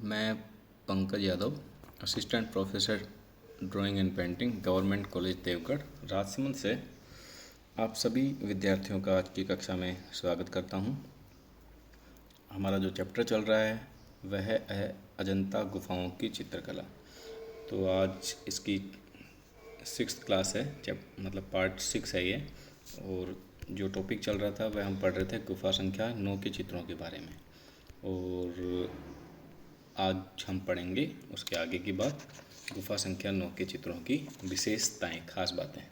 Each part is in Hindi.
मैं Pankaj Yadav, assistant professor drawing and painting, government college Deogarh, Rajsamand से आप सभी विद्यार्थियों का आज की कक्षा में स्वागत करता हूं। हमारा जो चैप्टर चल रहा है वह है अजंता गुफाओं की चित्रकला। तो आज इसकी 6th क्लास है, मतलब पार्ट 6 है ये। और जो टॉपिक चल रहा था वह हम पढ़ रहे थे गुफा संख्या 9 के चित्रों के बारे में। और आज हम पढ़ेंगे उसके आगे की बात, गुफा संख्या 9 के चित्रों की विशेषताएं, खास बातें।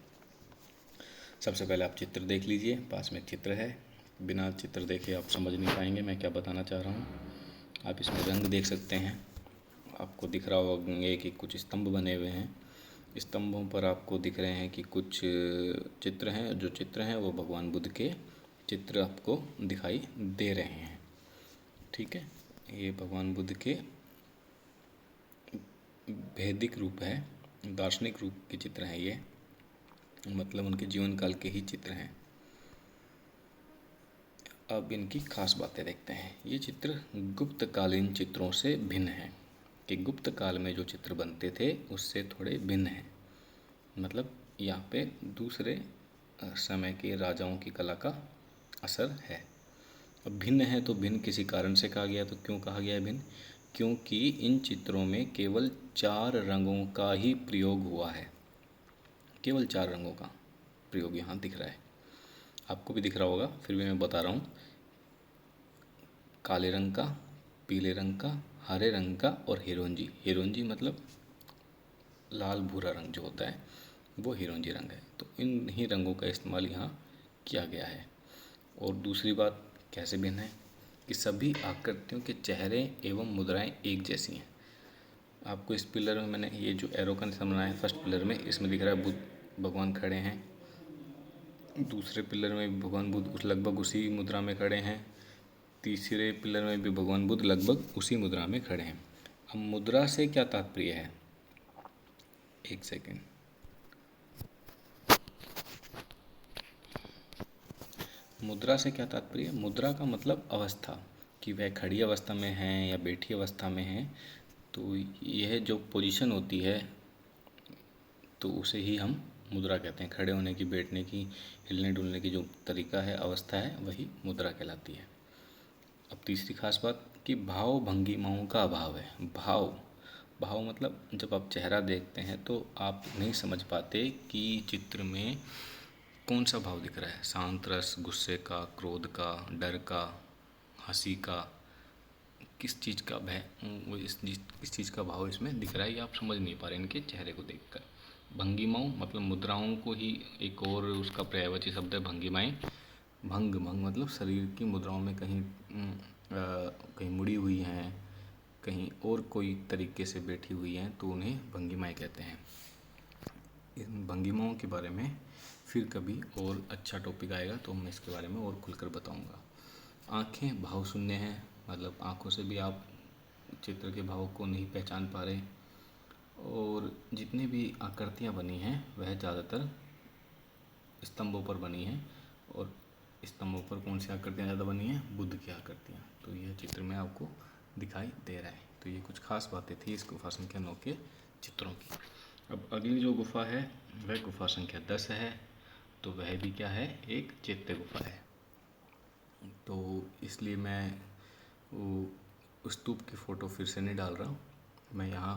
सबसे पहले आप चित्र देख लीजिए, पास में चित्र है। बिना चित्र देखे आप समझ नहीं पाएंगे मैं क्या बताना चाह रहा हूँ। आप इसमें रंग देख सकते हैं, आपको दिख रहा होगा कि कुछ स्तंभ बने हुए हैं। स्तंभों पर आपको दिख रहे हैं कि कुछ चित्र हैं। जो चित्र हैं वो भगवान बुद्ध के चित्र आपको दिखाई दे रहे हैं। ठीक है, ये भगवान बुद्ध के वैदिक रूप है, दार्शनिक रूप के चित्र हैं ये, मतलब उनके जीवन काल के ही चित्र हैं। अब इनकी खास बातें देखते हैं। ये चित्र गुप्तकालीन चित्रों से भिन्न है, कि गुप्त काल में जो चित्र बनते थे उससे थोड़े भिन्न हैं। मतलब यहाँ पे दूसरे समय के राजाओं की कला का असर है। अब भिन्न है तो भिन्न किसी कारण से कहा गया। तो क्यों कहा गया है भिन्न? क्योंकि इन चित्रों में केवल 4 रंगों का ही प्रयोग हुआ है। केवल 4 रंगों का प्रयोग यहाँ दिख रहा है, आपको भी दिख रहा होगा, फिर भी मैं बता रहा हूँ। काले रंग का, पीले रंग का, हरे रंग का और हिरोंजी। हिरोंजी मतलब लाल भूरा रंग जो होता है वो हिरोंजी रंग है। तो इन ही रंगों का इस्तेमाल यहाँ किया गया है। और दूसरी बात कैसे भिन्न है कि सभी आकृतियों के चेहरे एवं मुद्राएं एक जैसी हैं। आपको इस पिलर में मैंने ये जो एरो का निशान बनाया है, फर्स्ट पिलर में, इसमें दिख रहा है बुद्ध भगवान खड़े हैं। दूसरे पिलर में भगवान बुद्ध लगभग उसी मुद्रा में खड़े हैं। तीसरे पिलर में भी भगवान बुद्ध लगभग उसी मुद्रा में खड़े हैं। अब मुद्रा से क्या तात्पर्य है? एक सेकेंड। मुद्रा से क्या तात्पर्य? मुद्रा का मतलब अवस्था, कि वह खड़ी अवस्था में है या बैठी अवस्था में है। तो यह जो पोजीशन होती है तो उसे ही हम मुद्रा कहते हैं। खड़े होने की, बैठने की, हिलने डुलने की जो तरीका है, अवस्था है, वही मुद्रा कहलाती है। अब तीसरी खास बात कि भाव भंगिमाओं का अभाव है। भाव मतलब जब आप चेहरा देखते हैं तो आप नहीं समझ पाते कि चित्र में कौन सा भाव दिख रहा है। शांत रस, गुस्से का, क्रोध का, डर का, हंसी का, किस चीज़ का भय, वो किस चीज़ का भाव इसमें दिख रहा है, ये आप समझ नहीं पा रहे इनके चेहरे को देखकर। भंगिमाओं मतलब मुद्राओं को ही एक और उसका पर्यायवाची शब्द है भंगिमाएं। भंग मतलब शरीर की मुद्राओं में कहीं मुड़ी हुई हैं, कहीं और कोई तरीके से बैठी हुई हैं, तो उन्हें भंगिमाएं कहते हैं। इन भंगिमाओं के बारे में फिर कभी और अच्छा टॉपिक आएगा तो मैं इसके बारे में और खुलकर बताऊंगा। आँखें भाव शून्य हैं, मतलब आँखों से भी आप चित्र के भाव को नहीं पहचान पा रहे। और जितनी भी आकृतियाँ बनी हैं वह ज़्यादातर स्तंभों पर बनी हैं। और स्तंभों पर कौन सी आकृतियाँ ज़्यादा बनी हैं? बुद्ध की आकृतियाँ। तो यह चित्र में आपको दिखाई दे रहा है। तो ये कुछ खास बातें थी इस गुफा संख्या 9 के चित्रों की। अब अगली जो गुफा है वह गुफा संख्या 10 है। तो वह भी क्या है? एक चैत्य गुफा है। तो इसलिए मैं वो स्तूप की फ़ोटो फिर से नहीं डाल रहा हूँ। मैं यहाँ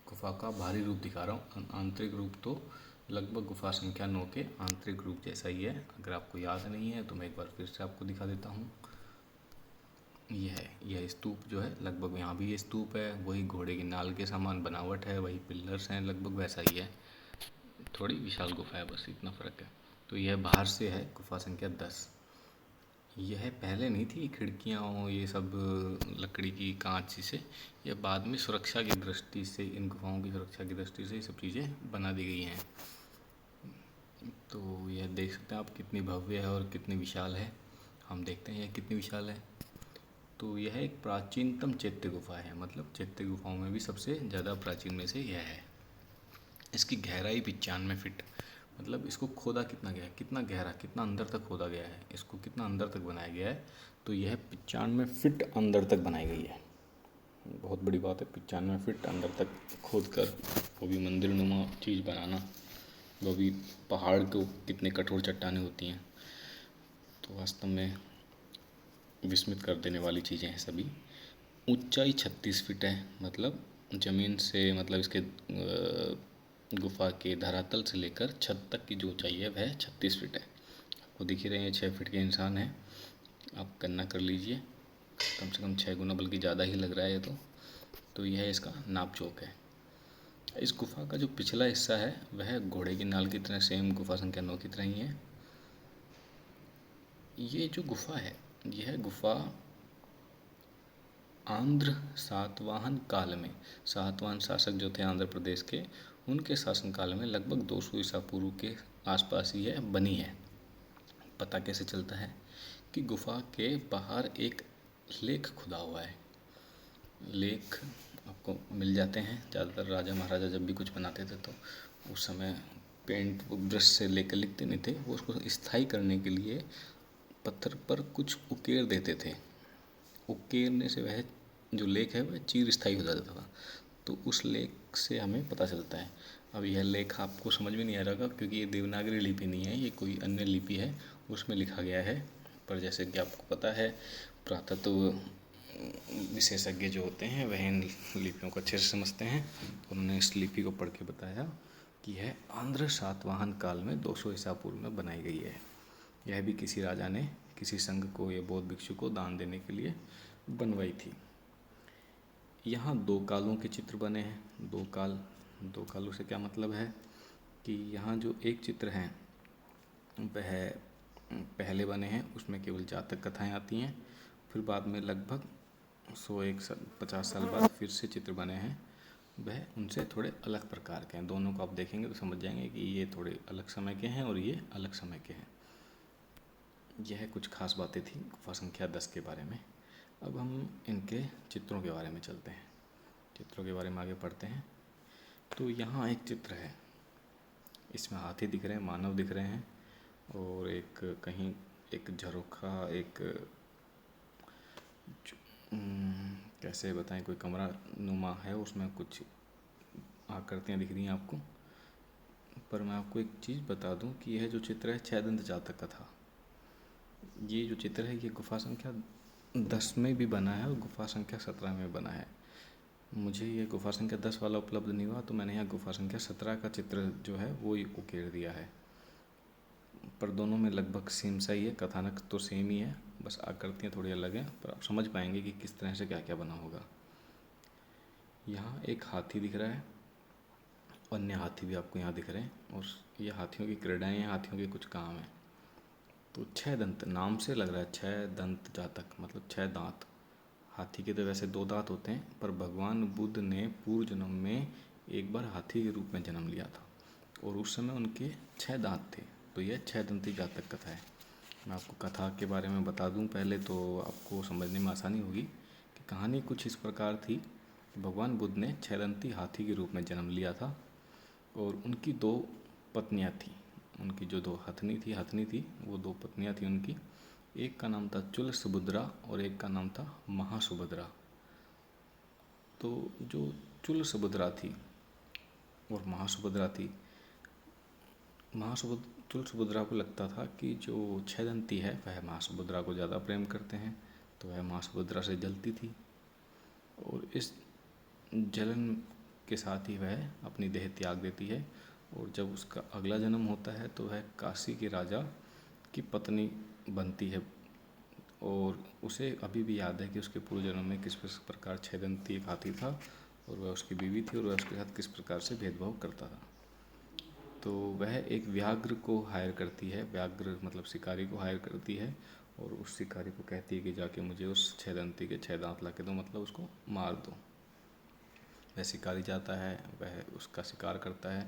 गुफा का बाहरी रूप दिखा रहा हूँ। आंतरिक रूप तो लगभग गुफा संख्या 9 के आंतरिक रूप जैसा ही है। अगर आपको याद नहीं है तो मैं एक बार फिर से आपको दिखा देता हूँ। यह स्तूप जो है, लगभग यहाँ भी ये स्तूप है, वही घोड़े की नाल के समान बनावट है, वही पिलर्स हैं, लगभग वैसा ही है। थोड़ी विशाल गुफा है, बस इतना फ़र्क है। तो यह बाहर से है गुफा संख्या 10। यह पहले नहीं थी खिड़कियाँ और ये सब लकड़ी की, कांच से। यह बाद में सुरक्षा की दृष्टि से, इन गुफाओं की सुरक्षा की दृष्टि से ये सब चीज़ें बना दी गई हैं। तो यह देख सकते हैं आप कितनी भव्य है और कितनी विशाल है। हम देखते हैं यह कितनी विशाल है। तो यह एक प्राचीनतम चैत्य गुफा है, मतलब चैत्य गुफाओं में भी सबसे ज़्यादा प्राचीन में से यह है। इसकी गहराई 95 फीट, मतलब इसको खोदा कितना गया है, कितना गहरा, कितना अंदर तक खोदा गया है, इसको कितना अंदर तक बनाया गया है। तो यह 95 फीट अंदर तक बनाई गई है। बहुत बहुत बड़ी बात है 95 फीट अंदर तक खोद कर वो भी मंदिर नुमा चीज़ बनाना, वो भी पहाड़ को कितने कठोर चट्टानें होती हैं। तो वास्तव में विस्मित कर देने वाली चीज़ें हैं सभी। ऊंचाई 36 फीट है, मतलब ज़मीन से, मतलब इसके गुफा के धरातल से लेकर छत तक की जो ऊंचाई है वह 36 फीट है। आपको दिख ही रहे हैं 6 फीट के इंसान हैं, आप गणना कर लीजिए, कम से कम 6 गुना बल्कि ज़्यादा ही लग रहा है ये तो यह इसका नाप जोक है। इस गुफा का जो पिछला हिस्सा है वह घोड़े की नाल की तरह सेम गुफा संख्या 9 की तरह ही है। ये जो गुफा है, यह गुफा आंध्र सातवाहन काल में, सातवाहन शासक जो थे आंध्र प्रदेश के, उनके शासनकाल में लगभग 200 ईसा पूर्व के आसपास ही यह बनी है। पता कैसे चलता है कि गुफा के बाहर एक लेख खुदा हुआ है। लेख आपको मिल जाते हैं, ज़्यादातर राजा महाराजा जब भी कुछ बनाते थे तो उस समय पेंट ब्रश से लेकर लिखते नहीं थे, वो उसको स्थायी करने के लिए पत्थर पर कुछ उकेर देते थे। उकेरने से वह जो लेख है वह चिर स्थायी हो जाता था। तो उस लेख से हमें पता चलता है। अब यह लेख आपको समझ में नहीं आ रहा क्योंकि ये देवनागरी लिपि नहीं है, ये कोई अन्य लिपि है, उसमें लिखा गया है। पर जैसे कि आपको पता है पुरातत्व विशेषज्ञ जो होते हैं वह इन लिपियों को अच्छे से समझते हैं। उन्होंने इस लिपि को पढ़ के बताया कि यह आंध्र सातवाहन काल में 200 ईसा पूर्व में बनाई गई है। यह भी किसी राजा ने किसी संघ को या बौद्ध भिक्षु को दान देने के लिए बनवाई थी। यहाँ 2 कालों के चित्र बने हैं। 2 कालों से क्या मतलब है कि यहाँ जो एक चित्र है वह पहले बने हैं, उसमें केवल जातक कथाएं आती हैं। फिर बाद में लगभग 150 साल बाद फिर से चित्र बने हैं, वह उनसे थोड़े अलग प्रकार के हैं। दोनों को आप देखेंगे तो समझ जाएंगे कि ये थोड़े अलग समय के हैं और ये अलग समय के हैं। यह कुछ खास बातें थी गुफा संख्या 10 के बारे में। अब हम इनके चित्रों के बारे में चलते हैं, चित्रों के बारे में आगे पढ़ते हैं। तो यहाँ एक चित्र है, इसमें हाथी दिख रहे हैं, मानव दिख रहे हैं और एक कहीं एक झरोखा, एक कैसे बताएं, कोई कमरा नुमा है, उसमें कुछ आकृतियाँ दिख रही हैं आपको। पर मैं आपको एक चीज़ बता दूं कि यह जो चित्र है 6 दंत जातक का था। ये जो चित्र है ये गुफा संख्या 10 में भी बना है और गुफा संख्या 17 में बना है। मुझे ये गुफा संख्या 10 वाला उपलब्ध नहीं हुआ तो मैंने यहाँ गुफा संख्या 17 का चित्र जो है वो ही उकेर दिया है। पर दोनों में लगभग सेम सा ही है, कथानक तो सेम ही है, बस आकृतियाँ थोड़ी अलग हैं, पर आप समझ पाएंगे कि किस तरह से क्या क्या बना होगा। यहाँ एक हाथी दिख रहा है, अन्य हाथी भी आपको यहाँ दिख रहे हैं और ये हाथियों की क्रीड़ाएँ हैं, हाथियों के कुछ काम हैं। तो 6 दंत नाम से लग रहा है, 6 दंत जातक मतलब 6 दांत। हाथी के तो वैसे 2 दांत होते हैं, पर भगवान बुद्ध ने पूर्व जन्म में एक बार हाथी के रूप में जन्म लिया था और उस समय उनके 6 दांत थे। तो यह 6 दंती जातक कथा है। मैं आपको कथा के बारे में बता दूं पहले तो आपको समझने में आसानी होगी कि कहानी कुछ इस प्रकार थी कि भगवान बुद्ध ने 6 दंती हाथी के रूप में जन्म लिया था और उनकी 2 पत्नियां थीं। उनकी जो 2 हथनी थी वो 2 पत्नियां थी उनकी। एक का नाम था चुल सुभद्रा और एक का नाम था महासुभद्रा। तो जो चुल सुभद्रा थी और महासुभद्रा थी, चुल सुभद्रा को लगता था कि जो 6 दंती है वह महासुभद्रा को ज़्यादा प्रेम करते हैं, तो वह महासुभद्रा से जलती थी और इस जलन के साथ ही वह अपनी देह त्याग देती है। और जब उसका अगला जन्म होता है तो वह काशी के राजा की पत्नी बनती है और उसे अभी भी याद है कि उसके पूर्व जन्म में किस प्रकार 6 दंती एक हाथी था और वह उसकी बीवी थी और वह उसके साथ किस प्रकार से भेदभाव करता था। तो वह एक व्याघ्र को हायर करती है, व्याघ्र मतलब शिकारी को हायर करती है और उस शिकारी को कहती है कि जाके मुझे उस 6 दंती के 6 दांत ला के दो, मतलब उसको मार दो। वह शिकारी जाता है, वह उसका शिकार करता है,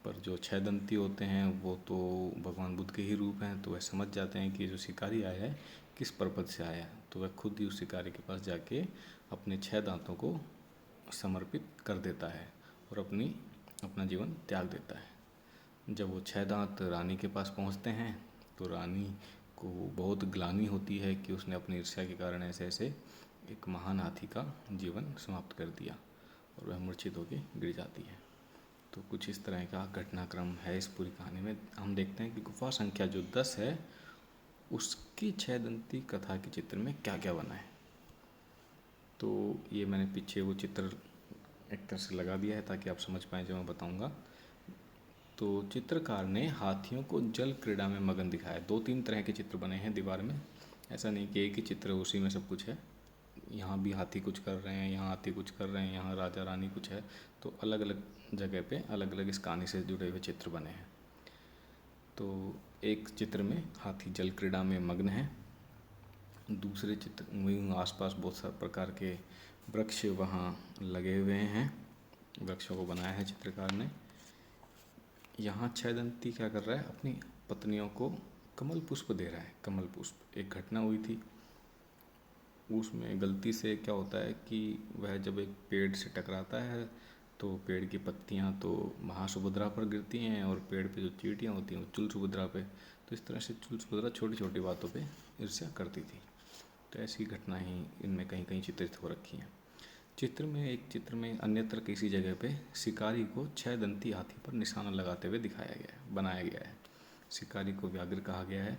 पर जो 6 दंती होते हैं वो तो भगवान बुद्ध के ही रूप हैं, तो वह समझ जाते हैं कि जो शिकारी आया है किस पर्पज से आया है। तो वह खुद ही उस शिकारी के पास जाके अपने 6 दांतों को समर्पित कर देता है और अपना जीवन त्याग देता है। जब वो 6 दांत रानी के पास पहुंचते हैं तो रानी को बहुत ग्लानि होती है कि उसने अपनी ईर्ष्या के कारण ऐसे ऐसे एक महान हाथी का जीवन समाप्त कर दिया और वह मूर्छित होकर गिर जाती है। तो कुछ इस तरह का घटनाक्रम है इस पूरी कहानी में। हम देखते हैं कि गुफा संख्या जो 10 है उसकी 6 दंती कथा के चित्र में क्या क्या बना है। तो ये मैंने पीछे वो चित्र एक तरह से लगा दिया है ताकि आप समझ पाएँ जो मैं बताऊंगा। तो चित्रकार ने हाथियों को जल क्रीड़ा में मगन दिखाया। 2-3 तरह के चित्र बने हैं दीवार में, ऐसा नहीं कि एक ही चित्र उसी में सब कुछ है। यहाँ भी हाथी कुछ कर रहे हैं, यहाँ हाथी कुछ कर रहे हैं, यहाँ राजा रानी कुछ है। तो अलग अलग जगह पे अलग अलग इस कहानी से जुड़े हुए चित्र बने हैं। तो एक चित्र में हाथी जल क्रीड़ा में मग्न है, दूसरे चित्र में आसपास बहुत सारे प्रकार के वृक्ष वहाँ लगे हुए हैं, वृक्षों को बनाया है चित्रकार ने। यहाँ 6 दंती क्या कर रहा है, अपनी पत्नियों को कमल पुष्प दे रहा है। कमल पुष्प, एक घटना हुई थी उसमें गलती से क्या होता है कि वह जब एक पेड़ से टकराता है तो पेड़ की पत्तियां तो महासुभद्रा पर गिरती हैं और पेड़ पे जो चींटियां होती हैं वो चुल सुभद्रा पे। तो इस तरह से चुल सुभद्रा छोटी छोटी बातों पे ईर्ष्या करती थी। तो ऐसी घटना ही इनमें कहीं कहीं चित्रित हो रखी है। एक चित्र में अन्यत्र किसी जगह पे शिकारी को 6 दंती हाथी पर निशाना लगाते हुए दिखाया गया है, बनाया गया है। शिकारी को व्याघ्र कहा गया है।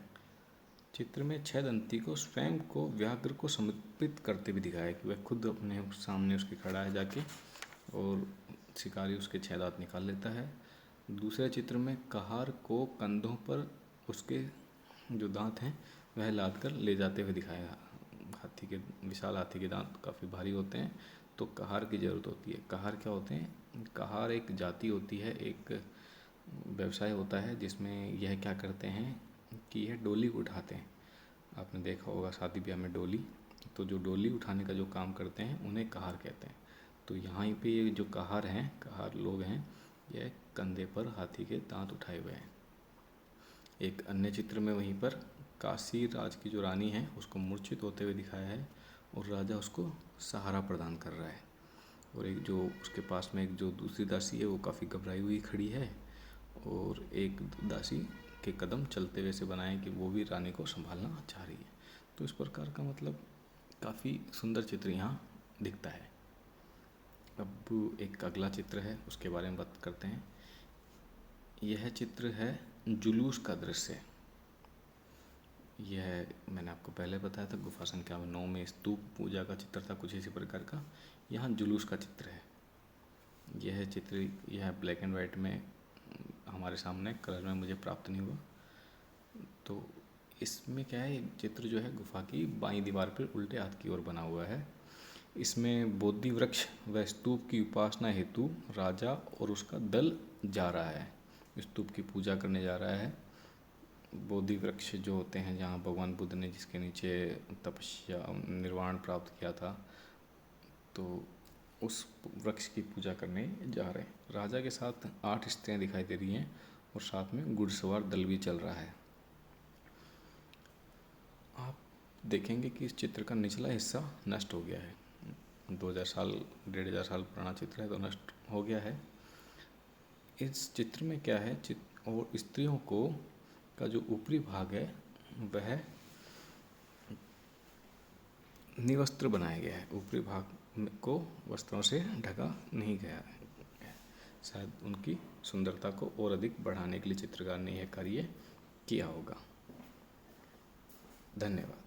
चित्र में 6 दंती को स्वयं को व्याघ्र को समर्पित करते भी दिखाया है कि वह खुद अपने सामने उसके खड़ा है जाके और शिकारी उसके 6 दांत निकाल लेता है। दूसरे चित्र में कहार को कंधों पर उसके जो दांत हैं वह लाद कर ले जाते हुए दिखाया। विशाल हाथी के दांत काफ़ी भारी होते हैं तो कहार की ज़रूरत होती है। कहार क्या होते हैं, कहार एक जाति होती है, एक व्यवसाय होता है जिसमें यह क्या करते हैं कि यह डोली उठाते हैं। आपने देखा होगा शादी ब्याह में डोली, तो जो डोली उठाने का जो काम करते हैं उन्हें कहार कहते हैं। तो यहाँ पे ये जो कहार हैं, कहार लोग हैं, यह कंधे पर हाथी के दांत उठाए हुए हैं। एक अन्य चित्र में वहीं पर काशी राज की जो रानी है उसको मूर्छित होते हुए दिखाया है और राजा उसको सहारा प्रदान कर रहा है। और एक जो उसके पास में एक जो दूसरी दासी है वो काफ़ी घबराई हुई खड़ी है और एक दासी के कदम चलते हुए से बनाए कि वो भी रानी को संभालना चाह रही है। तो इस प्रकार का मतलब काफ़ी सुंदर चित्र यहाँ दिखता है। अब एक अगला चित्र है उसके बारे में बात करते हैं। यह चित्र है जुलूस का दृश्य। यह मैंने आपको पहले बताया था गुफा संख्या 9 में स्तूप पूजा का चित्र था कुछ इसी प्रकार का। यहाँ जुलूस का चित्र है। यह ब्लैक एंड वाइट में हमारे सामने, कलर में मुझे प्राप्त नहीं हुआ। तो इसमें क्या है, चित्र जो है गुफा की बाईं दीवार पर उल्टे हाथ की ओर बना हुआ है। इसमें बोधि वृक्ष व स्तूप की उपासना हेतु राजा और उसका दल जा रहा है, स्तूप की पूजा करने जा रहा है। बोधि वृक्ष जो होते हैं जहाँ भगवान बुद्ध ने जिसके नीचे तपस्या निर्वाण प्राप्त किया था, तो उस वृक्ष की पूजा करने जा रहे हैं। राजा के साथ 8 स्त्रियाँ दिखाई दे रही हैं और साथ में घुड़सवार दल भी चल रहा है। आप देखेंगे कि इस चित्र का निचला हिस्सा नष्ट हो गया है। 2000 साल 1500 साल पुराना चित्र है तो नष्ट हो गया है। इस चित्र में क्या है, और स्त्रियों को का जो ऊपरी भाग है वह निवस्त्र बनाया गया है। ऊपरी भाग को वस्त्रों से ढका नहीं गया है। शायद उनकी सुंदरता को और अधिक बढ़ाने के लिए चित्रकार ने यह कार्य किया होगा। धन्यवाद।